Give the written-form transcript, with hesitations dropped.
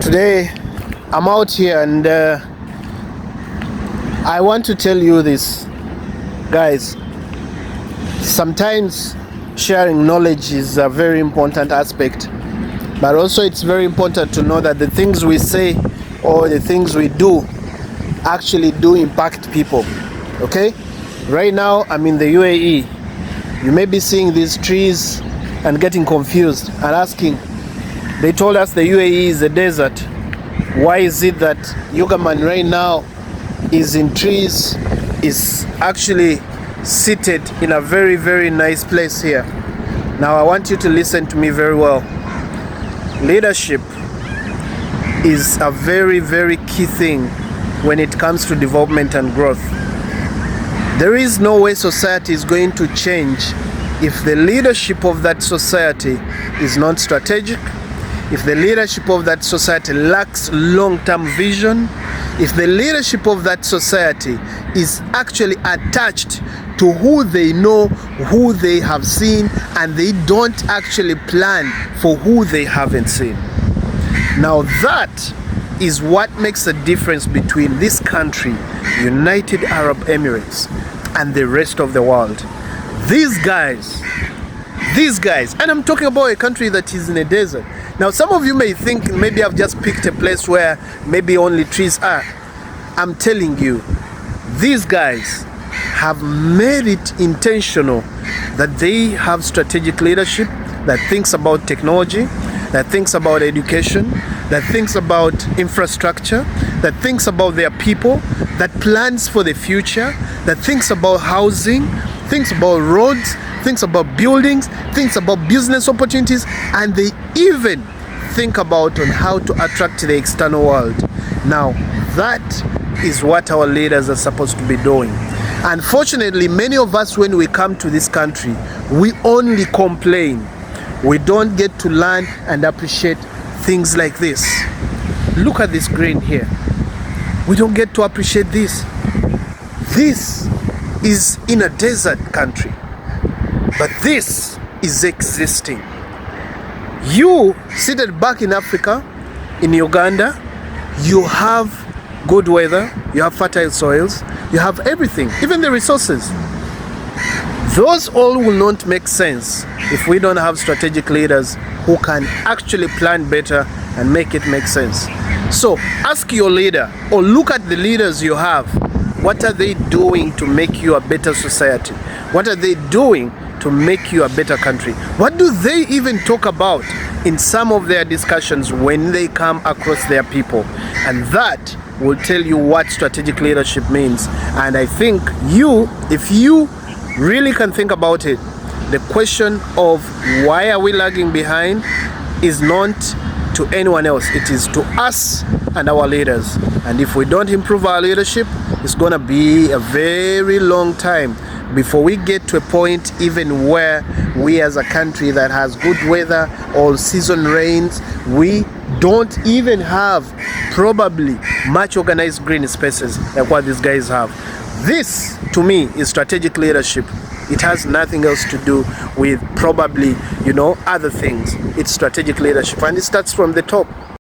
Today I'm out here and I want to tell you this, guys. Sometimes sharing knowledge is a very important aspect, but also it's very important to know that the things we say or the things we do actually do impact people. Okay, right now I'm in the UAE. You may be seeing these trees and getting confused and asking, they told us the UAE is a desert. Why is it that Ugaman right now is in trees, is actually seated in a very, very nice place here? Now I want you to listen to me very well. Leadership is a very, very key thing when it comes to development and growth. There is no way society is going to change if the leadership of that society is not strategic, if the leadership of that society lacks long-term vision, if the leadership of that society is actually attached to who they know, who they have seen, and they don't actually plan for who they haven't seen. Now that is what makes a difference between this country, United Arab Emirates, and the rest of the world. These guys, and I'm talking about a country that is in a desert. Now some of you may think maybe I've just picked a place where maybe only trees are. I'm telling you, these guys have made it intentional that they have strategic leadership that thinks about technology, that thinks about education, that thinks about infrastructure, that thinks about their people, that plans for the future, that thinks about housing, thinks about roads, thinks about buildings, thinks about business opportunities, and they even think about on how to attract the external world. Now that is what our leaders are supposed to be doing. Unfortunately, many of us, when we come to this country, we only complain. We don't get to learn and appreciate things like this. Look at this green here. We don't get to appreciate this. This is in a desert country, but this is existing. You seated back in Africa, in Uganda, you have good weather, you have fertile soils, you have everything, even the resources. Those all will not make sense if we don't have strategic leaders who can actually plan better and make it make sense. So ask your leader, or look at the leaders you have. What are they doing to make you a better society? What are they doing to make you a better country? What do they even talk about in some of their discussions when they come across their people? And that will tell you what strategic leadership means. And I think if you really can think about it, the question of why are we lagging behind is not to anyone else. It is to us and our leaders. And if we don't improve our leadership, it's gonna be a very long time before we get to a point even where we as a country that has good weather, all season rains, we don't even have probably much organized green spaces like what these guys have. This to me is strategic leadership. It has nothing else to do with probably, other things. It's strategic leadership, and it starts from the top.